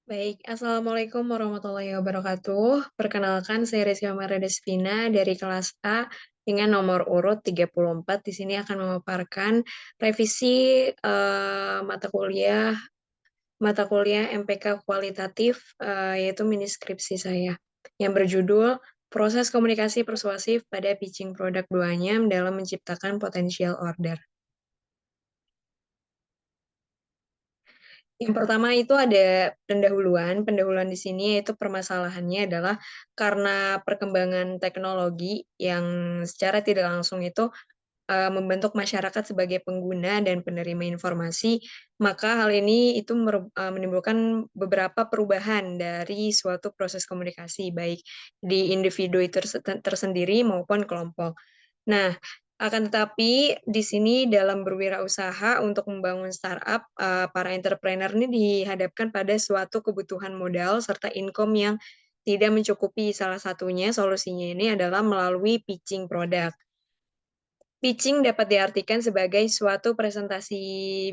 Baik, Assalamualaikum warahmatullahi wabarakatuh. Perkenalkan, saya Rizky Amaradespina dari kelas A dengan nomor urut 34. Di sini akan memaparkan revisi mata kuliah MPK kualitatif, yaitu mini skripsi saya, yang berjudul Proses Komunikasi Persuasif pada Pitching Produk Duanyam dalam Menciptakan Potential Order. Yang pertama itu ada pendahuluan. Pendahuluan di sini yaitu permasalahannya adalah karena perkembangan teknologi yang secara tidak langsung itu membentuk masyarakat sebagai pengguna dan penerima informasi, maka hal ini itu menimbulkan beberapa perubahan dari suatu proses komunikasi, baik di individu itu tersendiri maupun kelompok. Nah, akan tetapi di sini dalam berwirausaha untuk membangun startup, para entrepreneur ini dihadapkan pada suatu kebutuhan modal serta income yang tidak mencukupi. Salah satunya solusinya ini adalah melalui pitching produk. Pitching dapat diartikan sebagai suatu presentasi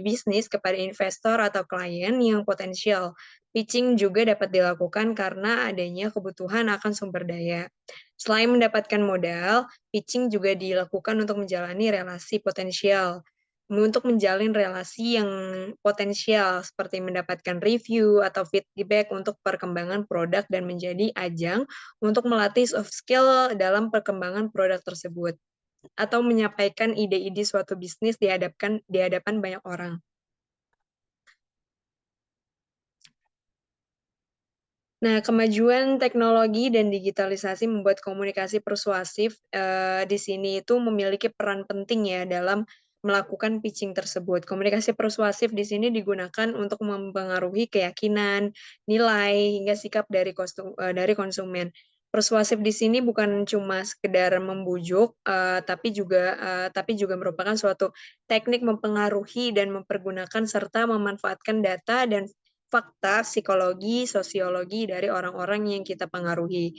bisnis kepada investor atau klien yang potensial. Pitching juga dapat dilakukan karena adanya kebutuhan akan sumber daya. Selain mendapatkan modal, pitching juga dilakukan untuk menjalani relasi potensial. Untuk menjalin relasi yang potensial, seperti mendapatkan review atau feedback untuk perkembangan produk dan menjadi ajang untuk melatih soft skill dalam perkembangan produk tersebut atau menyampaikan ide-ide suatu bisnis di hadapan banyak orang. Nah, kemajuan teknologi dan digitalisasi membuat komunikasi persuasif, di sini itu memiliki peran penting ya dalam melakukan pitching tersebut. Komunikasi persuasif di sini digunakan untuk mempengaruhi keyakinan, nilai, hingga sikap dari konsumen. Persuasif di sini bukan cuma sekedar membujuk, tapi juga merupakan suatu teknik mempengaruhi dan mempergunakan serta memanfaatkan data dan fakta psikologi, sosiologi dari orang-orang yang kita pengaruhi.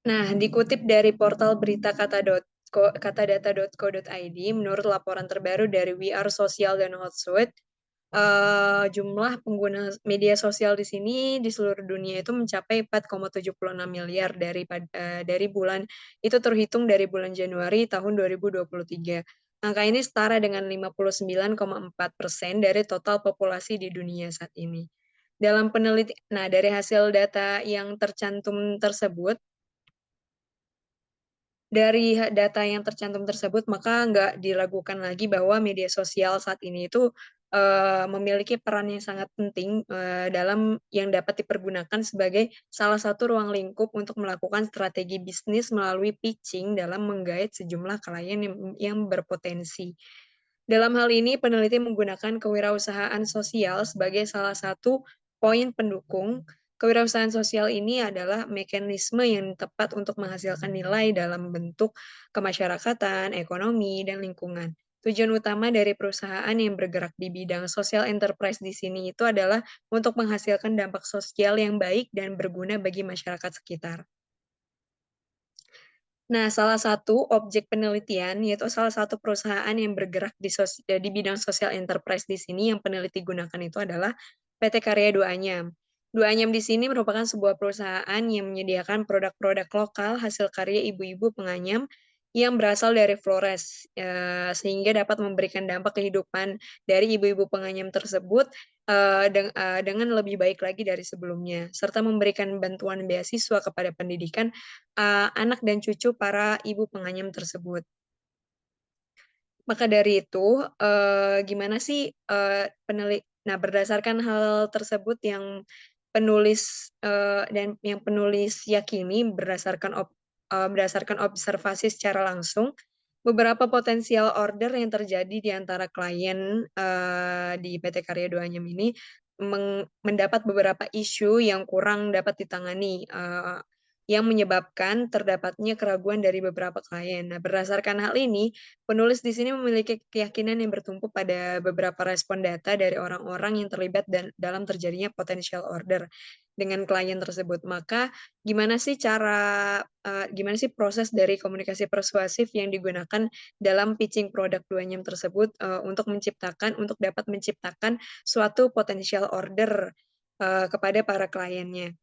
Nah, dikutip dari portal berita katadata.co.id, menurut laporan terbaru dari We Are Social dan Hotsuite, jumlah pengguna media sosial di sini di seluruh dunia itu mencapai 4,76 miliar dari bulan itu terhitung dari bulan Januari tahun 2023. Angka ini setara dengan 59,4% dari total populasi di dunia saat ini. Nah, dari hasil data yang tercantum tersebut, data yang tercantum tersebut, maka nggak diragukan lagi bahwa media sosial saat ini itu memiliki peran yang sangat penting dalam yang dapat dipergunakan sebagai salah satu ruang lingkup untuk melakukan strategi bisnis melalui pitching dalam menggait sejumlah klien yang berpotensi. Dalam hal ini, peneliti menggunakan kewirausahaan sosial sebagai salah satu poin pendukung. Kewirausahaan sosial ini adalah mekanisme yang tepat untuk menghasilkan nilai dalam bentuk kemasyarakatan, ekonomi, dan lingkungan. Tujuan utama dari perusahaan yang bergerak di bidang social enterprise di sini itu adalah untuk menghasilkan dampak sosial yang baik dan berguna bagi masyarakat sekitar. Nah, salah satu objek penelitian, yaitu salah satu perusahaan yang bergerak di bidang social enterprise di sini yang peneliti gunakan itu adalah PT Karya Dua Anyam. Dua Anyam di sini merupakan sebuah perusahaan yang menyediakan produk-produk lokal hasil karya ibu-ibu penganyam yang berasal dari Flores, sehingga dapat memberikan dampak kehidupan dari ibu-ibu penganyam tersebut dengan lebih baik lagi dari sebelumnya, serta memberikan bantuan beasiswa kepada pendidikan anak dan cucu para ibu penganyam tersebut. Maka dari itu, gimana sih, nah, berdasarkan hal tersebut yang penulis yakini berdasarkan observasi secara langsung, beberapa potensial order yang terjadi di antara klien, di PT Karya Dua Anyam ini mendapat beberapa isu yang kurang dapat ditangani, yang menyebabkan terdapatnya keraguan dari beberapa klien. Nah, berdasarkan hal ini, penulis di sini memiliki keyakinan yang bertumpu pada beberapa respon data dari orang-orang yang terlibat dalam terjadinya potential order dengan klien tersebut. Maka gimana sih proses dari komunikasi persuasif yang digunakan dalam pitching produk 2 tersebut, untuk dapat menciptakan suatu potential order, kepada para kliennya.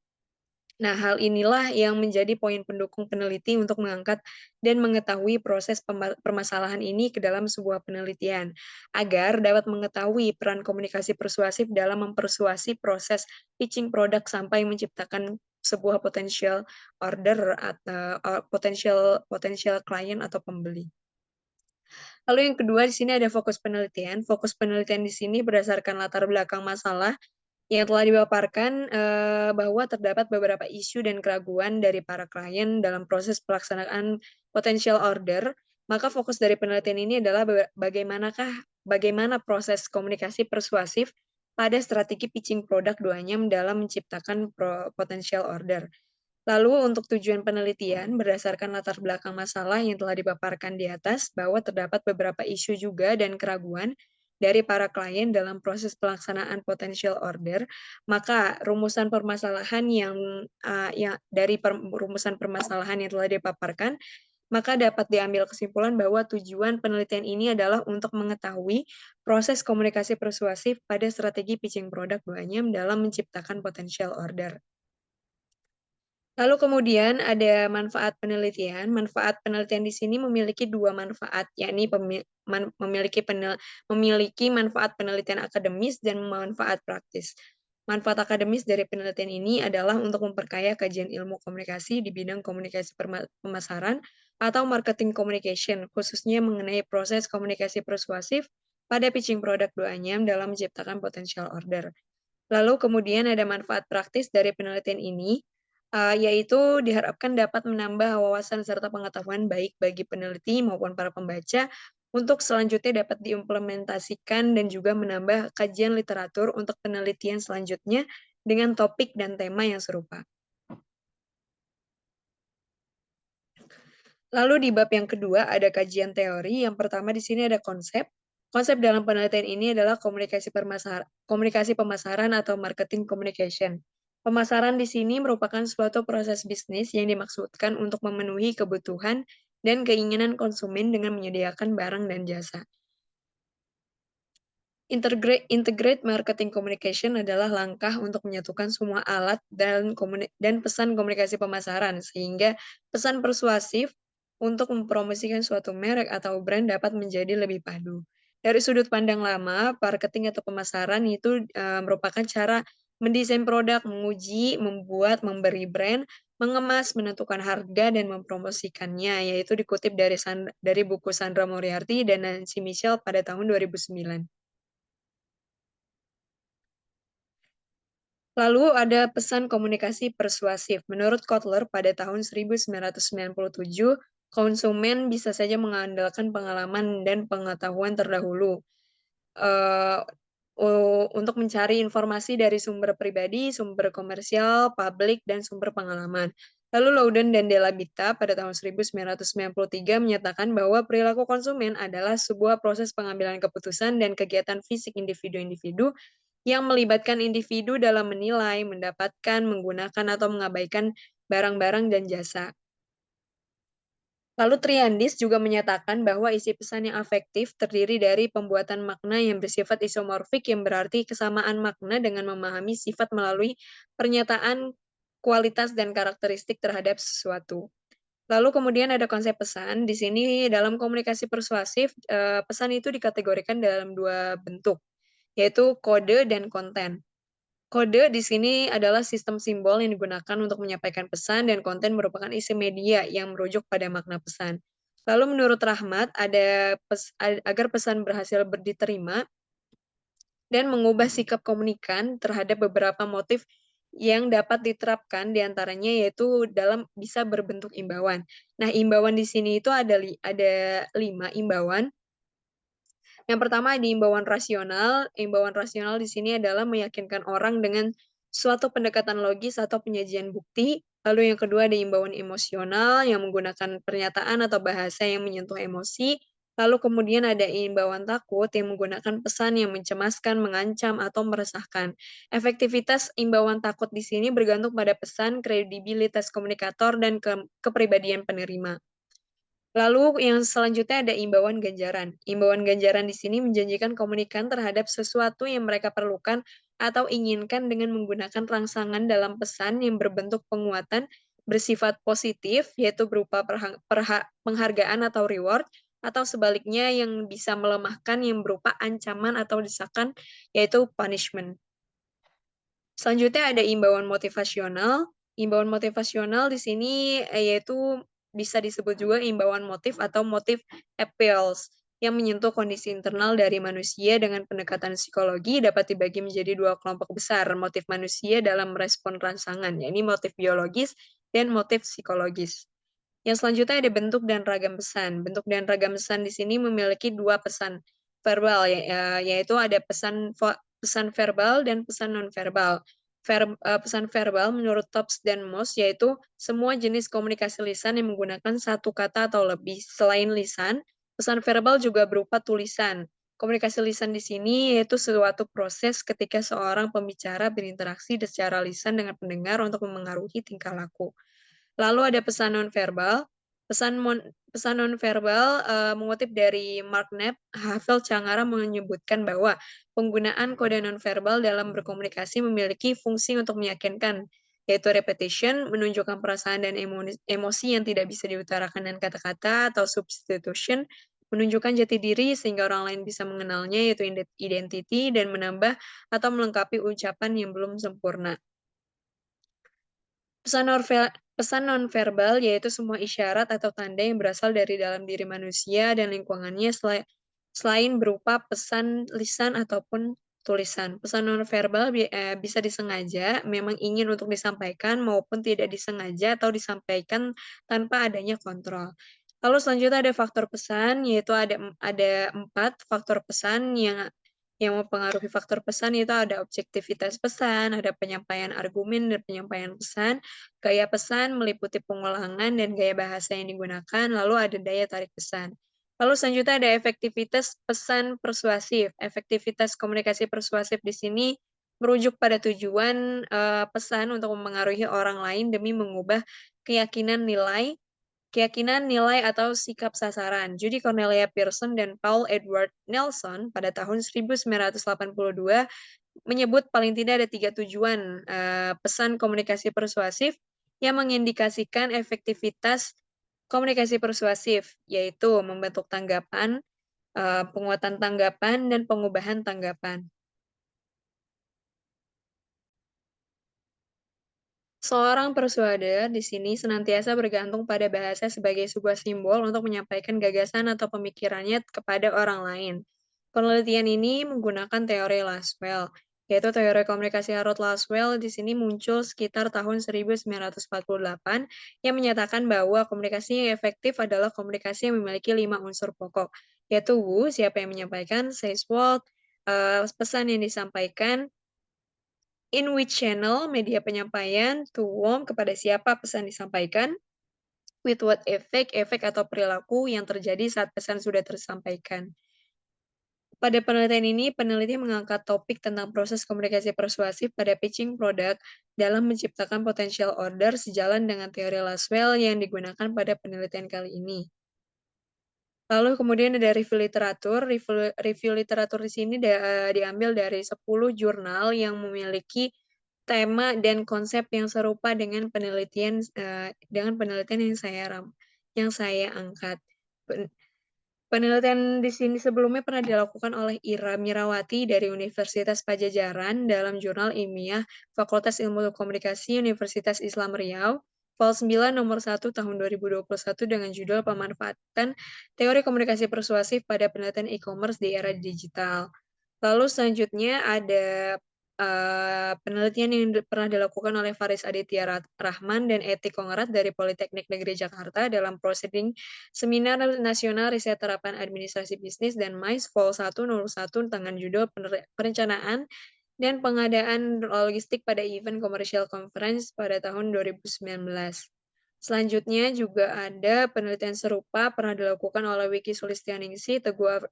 Nah, hal inilah yang menjadi poin pendukung peneliti untuk mengangkat dan mengetahui proses permasalahan ini ke dalam sebuah penelitian, agar dapat mengetahui peran komunikasi persuasif dalam mempersuasi proses pitching produk sampai menciptakan sebuah potential order atau potential potential klien atau pembeli. Lalu yang kedua di sini ada fokus penelitian. Fokus penelitian di sini berdasarkan latar belakang masalah yang telah dipaparkan, bahwa terdapat beberapa isu dan keraguan dari para klien dalam proses pelaksanaan potential order, maka fokus dari penelitian ini adalah bagaimana proses komunikasi persuasif pada strategi pitching produk 2 dalam menciptakan potential order. Lalu untuk tujuan penelitian, berdasarkan latar belakang masalah yang telah dipaparkan di atas, bahwa terdapat beberapa isu juga dan keraguan dari para klien dalam proses pelaksanaan potential order, maka rumusan permasalahan rumusan permasalahan yang telah dipaparkan, maka dapat diambil kesimpulan bahwa tujuan penelitian ini adalah untuk mengetahui proses komunikasi persuasif pada strategi pitching produk 2 dalam menciptakan potential order. Lalu kemudian ada manfaat penelitian. Manfaat penelitian di sini memiliki 2 manfaat, yakni memiliki manfaat penelitian akademis dan manfaat praktis. Manfaat akademis dari penelitian ini adalah untuk memperkaya kajian ilmu komunikasi di bidang komunikasi pemasaran atau marketing communication, khususnya mengenai proses komunikasi persuasif pada pitching produk 2 dalam menciptakan potential order. Lalu kemudian ada manfaat praktis dari penelitian ini, yaitu diharapkan dapat menambah wawasan serta pengetahuan baik bagi peneliti maupun para pembaca untuk selanjutnya dapat diimplementasikan dan juga menambah kajian literatur untuk penelitian selanjutnya dengan topik dan tema yang serupa. Lalu di bab yang kedua ada kajian teori. Yang pertama di sini ada konsep. Konsep dalam penelitian ini adalah komunikasi pemasaran atau marketing communication. Pemasaran di sini merupakan suatu proses bisnis yang dimaksudkan untuk memenuhi kebutuhan dan keinginan konsumen dengan menyediakan barang dan jasa. Integrate marketing communication adalah langkah untuk menyatukan semua alat dan pesan komunikasi pemasaran, sehingga pesan persuasif untuk mempromosikan suatu merek atau brand dapat menjadi lebih padu. Dari sudut pandang lama, marketing atau pemasaran itu merupakan cara mendesain produk, menguji, membuat, memberi brand, mengemas, menentukan harga, dan mempromosikannya, yaitu dikutip dari buku Sandra Moriarty dan Nancy Mitchell pada tahun 2009. Lalu ada pesan komunikasi persuasif. Menurut Kotler pada tahun 1997, konsumen bisa saja mengandalkan pengalaman dan pengetahuan terdahulu uh, untuk mencari informasi dari sumber pribadi, sumber komersial, publik, dan sumber pengalaman. Lalu Loudon dan Della Bitta pada tahun 1993 menyatakan bahwa perilaku konsumen adalah sebuah proses pengambilan keputusan dan kegiatan fisik individu-individu yang melibatkan individu dalam menilai, mendapatkan, menggunakan, atau mengabaikan barang-barang dan jasa. Lalu Triandis juga menyatakan bahwa isi pesan yang afektif terdiri dari pembuatan makna yang bersifat isomorfik, yang berarti kesamaan makna dengan memahami sifat melalui pernyataan kualitas dan karakteristik terhadap sesuatu. Lalu kemudian ada konsep pesan. Di sini dalam komunikasi persuasif, pesan itu dikategorikan dalam 2 bentuk, yaitu kode dan konten. Kode di sini adalah sistem simbol yang digunakan untuk menyampaikan pesan, dan konten merupakan isi media yang merujuk pada makna pesan. Lalu menurut Rahmat, agar pesan berhasil diterima dan mengubah sikap komunikan terhadap beberapa motif yang dapat diterapkan, diantaranya yaitu bisa berbentuk imbauan. Nah, imbauan di sini itu ada 5 imbauan. Yang pertama ada imbauan rasional. Imbauan rasional di sini adalah meyakinkan orang dengan suatu pendekatan logis atau penyajian bukti. Lalu yang kedua ada imbauan emosional yang menggunakan pernyataan atau bahasa yang menyentuh emosi. Lalu kemudian ada imbauan takut yang menggunakan pesan yang mencemaskan, mengancam, atau meresahkan. Efektivitas imbauan takut di sini bergantung pada pesan, kredibilitas komunikator, dan kepribadian penerima. Lalu yang selanjutnya ada imbauan ganjaran. Imbauan ganjaran di sini menjanjikan komunikan terhadap sesuatu yang mereka perlukan atau inginkan dengan menggunakan rangsangan dalam pesan yang berbentuk penguatan bersifat positif, yaitu berupa penghargaan atau reward, atau sebaliknya yang bisa melemahkan yang berupa ancaman atau desakan, yaitu punishment. Selanjutnya ada imbauan motivasional. Imbauan motivasional di sini, yaitu bisa disebut juga imbauan motif atau motif appeals, yang menyentuh kondisi internal dari manusia dengan pendekatan psikologi dapat dibagi menjadi dua kelompok besar, motif manusia dalam merespon rangsangan, yakni motif biologis dan motif psikologis. Yang selanjutnya ada bentuk dan ragam pesan. Bentuk dan ragam pesan di sini memiliki dua pesan verbal, yaitu ada pesan verbal dan pesan nonverbal. Pesan verbal menurut Tops dan Moss yaitu semua jenis komunikasi lisan yang menggunakan satu kata atau lebih. Selain lisan, pesan verbal juga berupa tulisan. Komunikasi lisan di sini yaitu suatu proses ketika seorang pembicara berinteraksi secara lisan dengan pendengar untuk memengaruhi tingkah laku. Lalu ada pesan nonverbal. Pesan nonverbal, mengutip dari Mark Knapp, Havel Cangara menyebutkan bahwa penggunaan kode nonverbal dalam berkomunikasi memiliki fungsi untuk meyakinkan, yaitu repetition, menunjukkan perasaan dan emosi yang tidak bisa diutarakan dengan kata-kata, atau substitution, menunjukkan jati diri sehingga orang lain bisa mengenalnya, yaitu identity, dan menambah atau melengkapi ucapan yang belum sempurna. Pesan nonverbal yaitu semua isyarat atau tanda yang berasal dari dalam diri manusia dan lingkungannya selain berupa pesan lisan ataupun tulisan. Pesan nonverbal bisa disengaja, memang ingin untuk disampaikan maupun tidak disengaja atau disampaikan tanpa adanya kontrol. Lalu selanjutnya ada faktor pesan, yaitu ada 4 faktor pesan yang mempengaruhi faktor pesan, yaitu ada objektivitas pesan, ada penyampaian argumen dan penyampaian pesan, gaya pesan meliputi pengulangan dan gaya bahasa yang digunakan, lalu ada daya tarik pesan. Lalu selanjutnya ada efektivitas pesan persuasif. Efektivitas komunikasi persuasif di sini merujuk pada tujuan pesan untuk memengaruhi orang lain demi mengubah keyakinan nilai atau sikap sasaran. Judy Cornelia Pearson dan Paul Edward Nelson pada tahun 1982 menyebut paling tidak ada 3 tujuan pesan komunikasi persuasif yang mengindikasikan efektivitas komunikasi persuasif, yaitu membentuk tanggapan, penguatan tanggapan, dan pengubahan tanggapan. Seorang persuader di sini senantiasa bergantung pada bahasa sebagai sebuah simbol untuk menyampaikan gagasan atau pemikirannya kepada orang lain. Penelitian ini menggunakan teori Laswell, yaitu teori komunikasi Harold Laswell di sini muncul sekitar tahun 1948 yang menyatakan bahwa komunikasi yang efektif adalah komunikasi yang memiliki 5 unsur pokok, yaitu who, siapa yang menyampaikan, says what, pesan yang disampaikan, in which channel, media penyampaian, to whom, kepada siapa pesan disampaikan, with what effect, efek atau perilaku yang terjadi saat pesan sudah tersampaikan. Pada penelitian ini, peneliti mengangkat topik tentang proses komunikasi persuasif pada pitching produk dalam menciptakan potential order sejalan dengan teori Laswell yang digunakan pada penelitian kali ini. Lalu kemudian ada review literatur. Review literatur di sini diambil dari 10 jurnal yang memiliki tema dan konsep yang serupa dengan penelitian yang saya angkat. Penelitian di sini sebelumnya pernah dilakukan oleh Ira Mirawati dari Universitas Pajajaran dalam jurnal ilmiah Fakultas Ilmu Komunikasi Universitas Islam Riau, Vol 9 nomor 1 tahun 2021 dengan judul Pemanfaatan Teori Komunikasi Persuasif pada Penelitian E-commerce di Era Digital. Lalu selanjutnya ada penelitian yang pernah dilakukan oleh Faris Aditya Rahman dan Eti Kongrat dari Politeknik Negeri Jakarta dalam proceeding Seminar Nasional Riset Terapan Administrasi Bisnis dan MAIS Vol 1 nomor 1 dengan judul Perencanaan dan pengadaan logistik pada event Commercial Conference pada tahun 2019. Selanjutnya juga ada penelitian serupa pernah dilakukan oleh Wiki Sulistianingsih, Teguh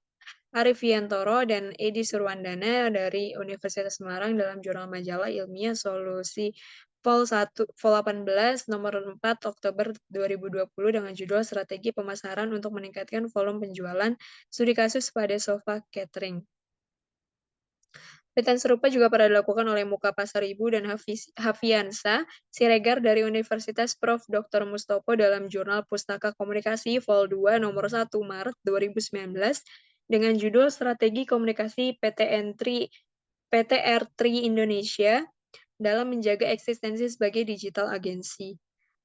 Arifiantoro, dan Edi Surwandana dari Universitas Semarang dalam jurnal majalah ilmiah Solusi Vol 18 nomor 4 Oktober 2020 dengan judul Strategi Pemasaran untuk Meningkatkan Volume Penjualan Studi Kasus pada Sofa Catering. Penelitian serupa juga pernah dilakukan oleh Muka Pasaribu dan Hafiansa Siregar dari Universitas Prof. Dr. Mustopo dalam jurnal Pustaka Komunikasi Vol 2 nomor 1 Maret 2019 dengan judul Strategi Komunikasi PT R3 Indonesia dalam menjaga eksistensi sebagai digital agency.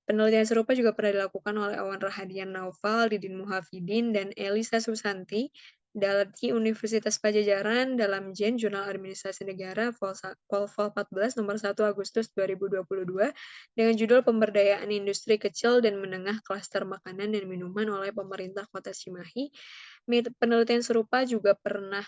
Penelitian serupa juga pernah dilakukan oleh Awan Rahadian Naufal, Didin Muhafidin, dan Elisa Susanti dari Universitas Pajajaran dalam Jurnal Administrasi Negara Vol 14 nomor 1 Agustus 2022 dengan judul Pemberdayaan Industri Kecil dan Menengah Klaster Makanan dan Minuman oleh Pemerintah Kota Cimahi. Penelitian serupa juga pernah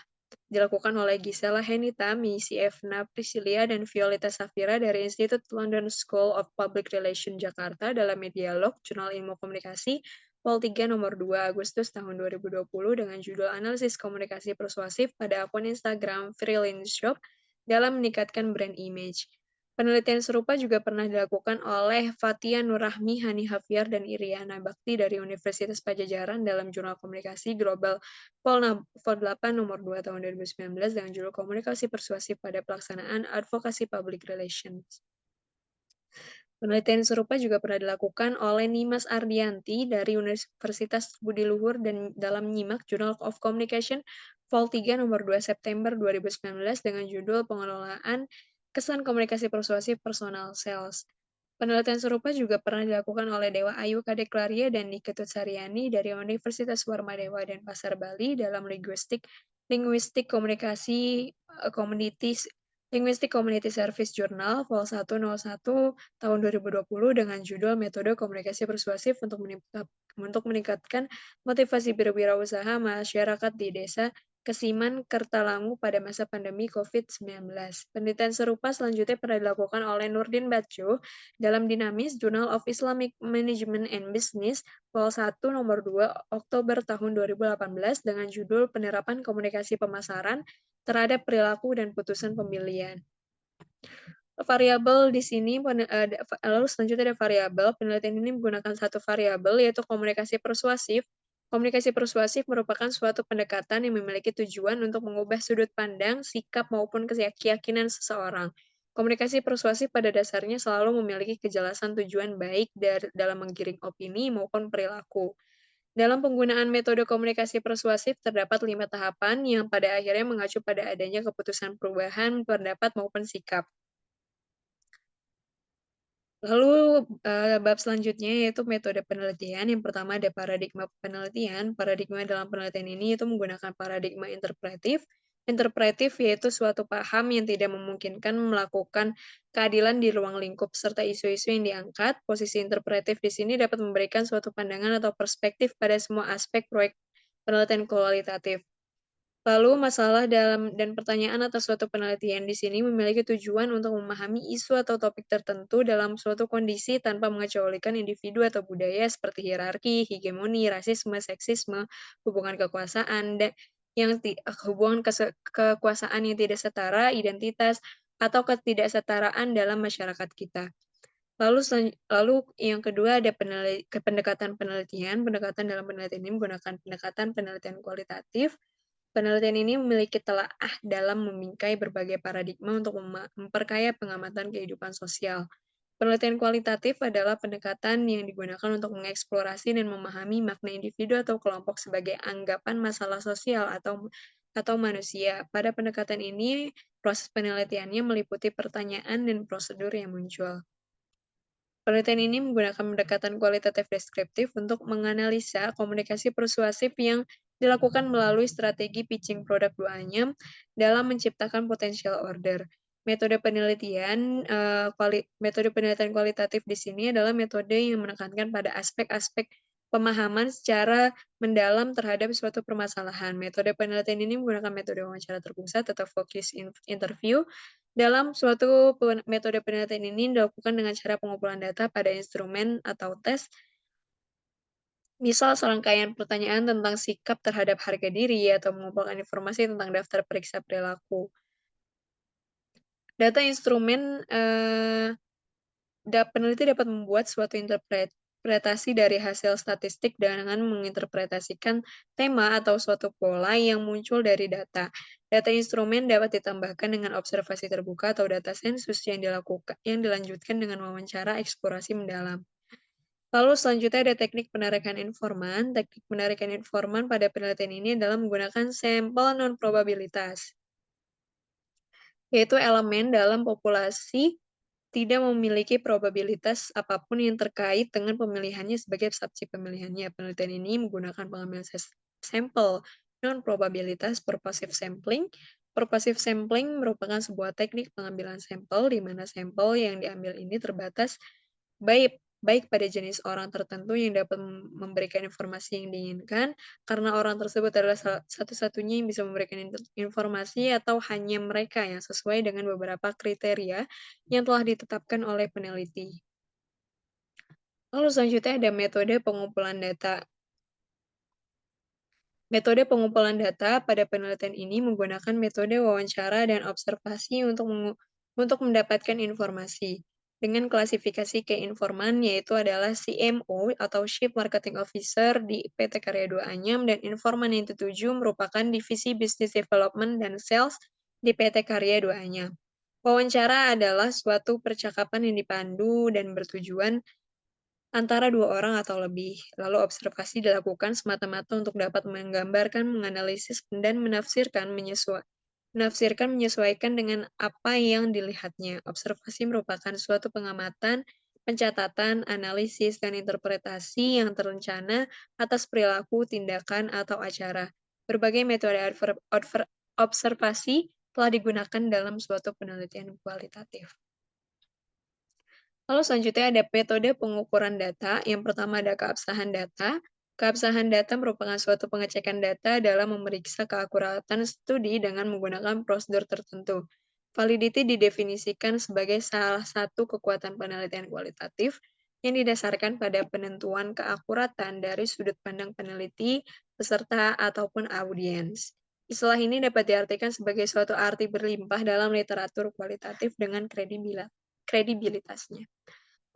dilakukan oleh Gisela Henita, Missy Evna Priscilia, dan Violeta Safira dari Institute London School of Public Relations Jakarta dalam Medialog, Jurnal Ilmu Komunikasi, Vol 3 nomor 2 Agustus tahun 2020 dengan judul Analisis Komunikasi Persuasif pada akun Instagram Freelance Shop dalam meningkatkan brand image. Penelitian serupa juga pernah dilakukan oleh Fathia Nurrahmi, Hani Hafiar, dan Iriana Bakti dari Universitas Pajajaran dalam Jurnal Komunikasi Global Vol 8 nomor 2 tahun 2019 dengan judul Komunikasi Persuasif pada Pelaksanaan Advokasi Public Relations. Penelitian serupa juga pernah dilakukan oleh Nimas Ardianti dari Universitas Budi Luhur dan dalam Nyimak Journal of Communication Vol 3 nomor 2 September 2019 dengan judul Pengelolaan Kesan Komunikasi Persuasif Personal Sales. Penelitian serupa juga pernah dilakukan oleh Dewa Ayu Kadeklaria dan Niketut Saryani dari Universitas Warmadewa dan Pasar Bali dalam Linguistik Komunikasi Communities Linguistic Community Service Journal Vol 101 tahun 2020 dengan judul Metode Komunikasi Persuasif untuk meningkatkan motivasi berwirausaha masyarakat di Desa Kesiman, Kertalangu pada masa pandemi COVID-19. Penelitian serupa selanjutnya pernah dilakukan oleh Nurdin Batjo dalam Dinamis Journal of Islamic Management and Business Vol 1 nomor 2 Oktober tahun 2018 dengan judul Penerapan Komunikasi Pemasaran terhadap perilaku dan putusan pemilihan. Variabel di sini, lalu selanjutnya ada variabel. Penelitian ini menggunakan satu variabel, yaitu komunikasi persuasif. Komunikasi persuasif merupakan suatu pendekatan yang memiliki tujuan untuk mengubah sudut pandang, sikap, maupun keyakinan seseorang. Komunikasi persuasif pada dasarnya selalu memiliki kejelasan tujuan baik dalam menggiring opini maupun perilaku. Dalam penggunaan metode komunikasi persuasif, terdapat 5 tahapan yang pada akhirnya mengacu pada adanya keputusan perubahan pendapat maupun sikap. Lalu, bab selanjutnya yaitu metode penelitian. Yang pertama ada paradigma penelitian. Paradigma dalam penelitian ini itu menggunakan paradigma interpretif. Interpretif yaitu suatu paham yang tidak memungkinkan melakukan keadilan di ruang lingkup serta isu-isu yang diangkat. Posisi interpretif di sini dapat memberikan suatu pandangan atau perspektif pada semua aspek proyek penelitian kualitatif. Lalu masalah dan pertanyaan atas suatu penelitian di sini memiliki tujuan untuk memahami isu atau topik tertentu dalam suatu kondisi tanpa mengecualikan individu atau budaya seperti hierarki, hegemoni, rasisme, seksisme, hubungan kekuasaan, hubungan kekuasaan yang tidak setara, identitas, atau ketidaksetaraan dalam masyarakat kita. Lalu yang kedua ada pendekatan penelitian. Pendekatan dalam penelitian ini menggunakan pendekatan penelitian kualitatif. Penelitian ini memiliki telaah dalam membingkai berbagai paradigma untuk memperkaya pengamatan kehidupan sosial. Penelitian kualitatif adalah pendekatan yang digunakan untuk mengeksplorasi dan memahami makna individu atau kelompok sebagai anggapan masalah sosial atau manusia. Pada pendekatan ini, proses penelitiannya meliputi pertanyaan dan prosedur yang muncul. Penelitian ini menggunakan pendekatan kualitatif deskriptif untuk menganalisa komunikasi persuasif yang dilakukan melalui strategi pitching produk duanyam dalam menciptakan potential order. Metode penelitian kualitatif di sini adalah metode yang menekankan pada aspek-aspek pemahaman secara mendalam terhadap suatu permasalahan. Metode penelitian ini menggunakan metode wawancara terpusat atau focus interview. Dalam suatu metode penelitian ini dilakukan dengan cara pengumpulan data pada instrumen atau tes, misal serangkaian pertanyaan tentang sikap terhadap harga diri atau mengumpulkan informasi tentang daftar periksa perilaku. Data instrumen peneliti dapat membuat suatu interpretasi dari hasil statistik dengan menginterpretasikan tema atau suatu pola yang muncul dari data. Data instrumen dapat ditambahkan dengan observasi terbuka atau data sensus yang dilanjutkan dengan wawancara eksplorasi mendalam. Lalu selanjutnya ada teknik penarikan informan. Teknik penarikan informan pada penelitian ini adalah menggunakan sampel non-probabilitas, yaitu elemen dalam populasi tidak memiliki probabilitas apapun yang terkait dengan pemilihannya sebagai subjek pemilihannya. Penelitian ini menggunakan pengambilan sampel non-probabilitas purposive sampling. Purposive sampling merupakan sebuah teknik pengambilan sampel di mana sampel yang diambil ini terbatas baik pada jenis orang tertentu yang dapat memberikan informasi yang diinginkan, karena orang tersebut adalah satu-satunya yang bisa memberikan informasi, atau hanya mereka yang sesuai dengan beberapa kriteria yang telah ditetapkan oleh peneliti. Lalu selanjutnya ada metode pengumpulan data. Metode pengumpulan data pada penelitian ini menggunakan metode wawancara dan observasi untuk mendapatkan informasi. Dengan klasifikasi keinforman, yaitu adalah CMO atau Chief Marketing Officer di PT Karya 2 Anyam, dan informan yang dituju merupakan Divisi Business Development dan Sales di PT Karya 2 Anyam. Wawancara adalah suatu percakapan yang dipandu dan bertujuan antara dua orang atau lebih, lalu observasi dilakukan semata-mata untuk dapat menggambarkan, menganalisis, dan menyesuaikan dengan apa yang dilihatnya. Observasi merupakan suatu pengamatan, pencatatan, analisis, dan interpretasi yang terencana atas perilaku, tindakan, atau acara. Berbagai metode observasi telah digunakan dalam suatu penelitian kualitatif. Lalu selanjutnya ada metode pengukuran data. Yang pertama ada keabsahan data. Keabsahan data merupakan suatu pengecekan data dalam memeriksa keakuratan studi dengan menggunakan prosedur tertentu. Validity didefinisikan sebagai salah satu kekuatan penelitian kualitatif yang didasarkan pada penentuan keakuratan dari sudut pandang peneliti, peserta, ataupun audiens. Istilah ini dapat diartikan sebagai suatu arti berlimpah dalam literatur kualitatif dengan kredibilitasnya.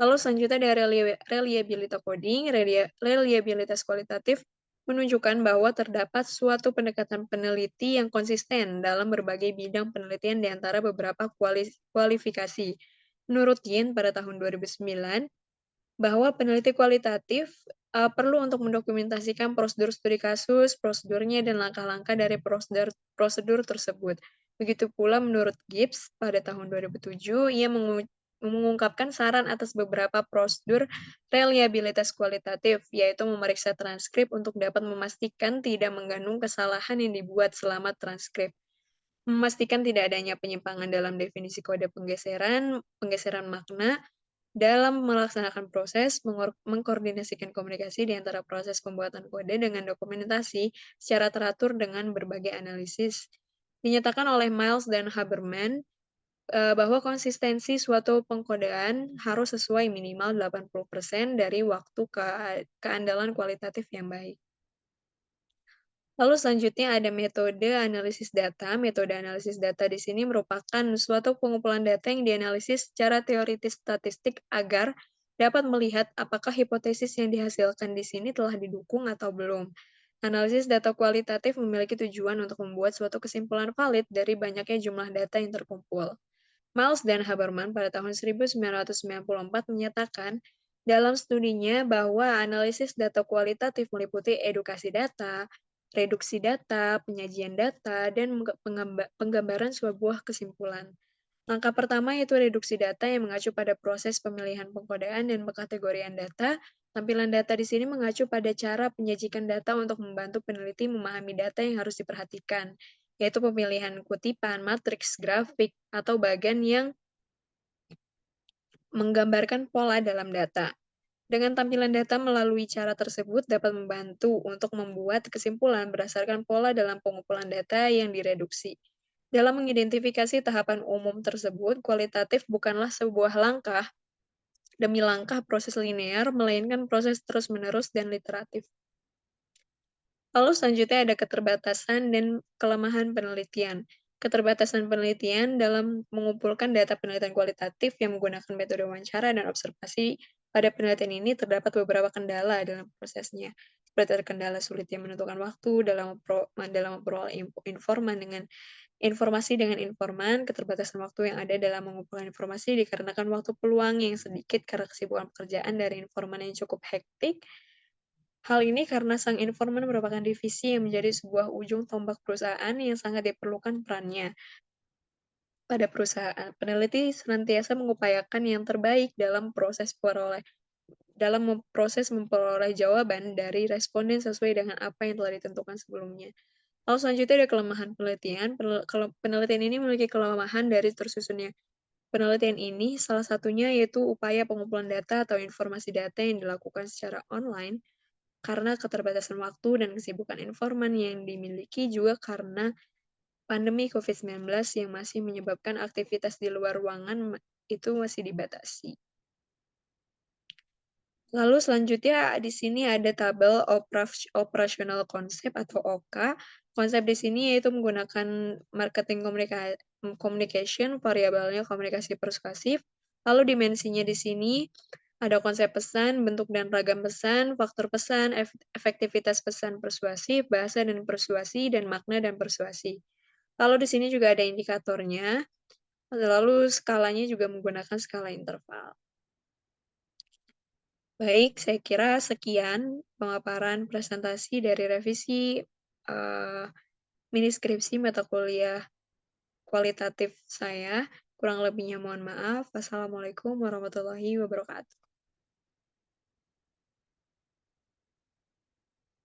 Lalu selanjutnya ada reliability coding. Reliabilitas kualitatif menunjukkan bahwa terdapat suatu pendekatan peneliti yang konsisten dalam berbagai bidang penelitian di antara beberapa kualifikasi. Menurut Yin pada tahun 2009, bahwa peneliti kualitatif perlu untuk mendokumentasikan prosedur studi kasus, prosedurnya, dan langkah-langkah dari prosedur tersebut. Begitu pula menurut Gibbs pada tahun 2007, ia mengungkapkan saran atas beberapa prosedur reliabilitas kualitatif, yaitu memeriksa transkrip untuk dapat memastikan tidak mengandung kesalahan yang dibuat selama transkrip, memastikan tidak adanya penyimpangan dalam definisi kode penggeseran makna, dalam melaksanakan proses, mengkoordinasikan komunikasi di antara proses pembuatan kode dengan dokumentasi secara teratur dengan berbagai analisis. Dinyatakan oleh Miles dan Haberman bahwa konsistensi suatu pengkodean harus sesuai minimal 80% dari waktu keandalan kualitatif yang baik. Lalu selanjutnya ada metode analisis data. Metode analisis data di sini merupakan suatu pengumpulan data yang dianalisis secara teoritis statistik agar dapat melihat apakah hipotesis yang dihasilkan di sini telah didukung atau belum. Analisis data kualitatif memiliki tujuan untuk membuat suatu kesimpulan valid dari banyaknya jumlah data yang terkumpul. Miles dan Haberman pada tahun 1994 menyatakan dalam studinya bahwa analisis data kualitatif meliputi edukasi data, reduksi data, penyajian data, dan penggambaran sebuah kesimpulan. Langkah pertama yaitu reduksi data yang mengacu pada proses pemilihan pengkodean dan pengkategorian data. Tampilan data di sini mengacu pada cara penyajikan data untuk membantu peneliti memahami data yang harus diperhatikan, yaitu pemilihan kutipan, matriks, grafik, atau bagan yang menggambarkan pola dalam data. Dengan tampilan data melalui cara tersebut dapat membantu untuk membuat kesimpulan berdasarkan pola dalam pengumpulan data yang direduksi. Dalam mengidentifikasi tahapan umum tersebut, kualitatif bukanlah sebuah langkah demi langkah proses linear, melainkan proses terus-menerus dan literatif. Lalu selanjutnya ada keterbatasan dan kelemahan penelitian. Keterbatasan penelitian dalam mengumpulkan data penelitian kualitatif yang menggunakan metode wawancara dan observasi. Pada penelitian ini terdapat beberapa kendala dalam prosesnya, seperti kendala sulitnya menentukan waktu dalam memperoleh informan dengan informasi dengan informan, keterbatasan waktu yang ada dalam mengumpulkan informasi dikarenakan waktu peluang yang sedikit karena kesibukan pekerjaan dari informan yang cukup hektik. Hal ini karena sang informan merupakan divisi yang menjadi sebuah ujung tombak perusahaan yang sangat diperlukan perannya pada perusahaan. Peneliti senantiasa mengupayakan yang terbaik dalam memperoleh jawaban dari responden sesuai dengan apa yang telah ditentukan sebelumnya. Lalu selanjutnya ada kelemahan penelitian. Kalau penelitian ini memiliki kelemahan dari tersusunnya penelitian ini, salah satunya yaitu upaya pengumpulan data atau informasi data yang dilakukan secara online karena keterbatasan waktu dan kesibukan informan yang dimiliki, juga karena pandemi COVID-19 yang masih menyebabkan aktivitas di luar ruangan itu masih dibatasi. Lalu selanjutnya di sini ada tabel operasional konsep atau OK. Konsep di sini yaitu menggunakan marketing communication, variabelnya komunikasi persuasif. Lalu dimensinya di sini ada konsep pesan, bentuk dan ragam pesan, faktor pesan, efektivitas pesan persuasif, bahasa dan persuasi, dan makna dan persuasi. Lalu di sini juga ada indikatornya, lalu skalanya juga menggunakan skala interval. Baik, saya kira sekian pemaparan presentasi dari revisi, eee, mini skripsi mata kuliah kualitatif saya. Kurang lebihnya mohon maaf. Wassalamualaikum warahmatullahi wabarakatuh.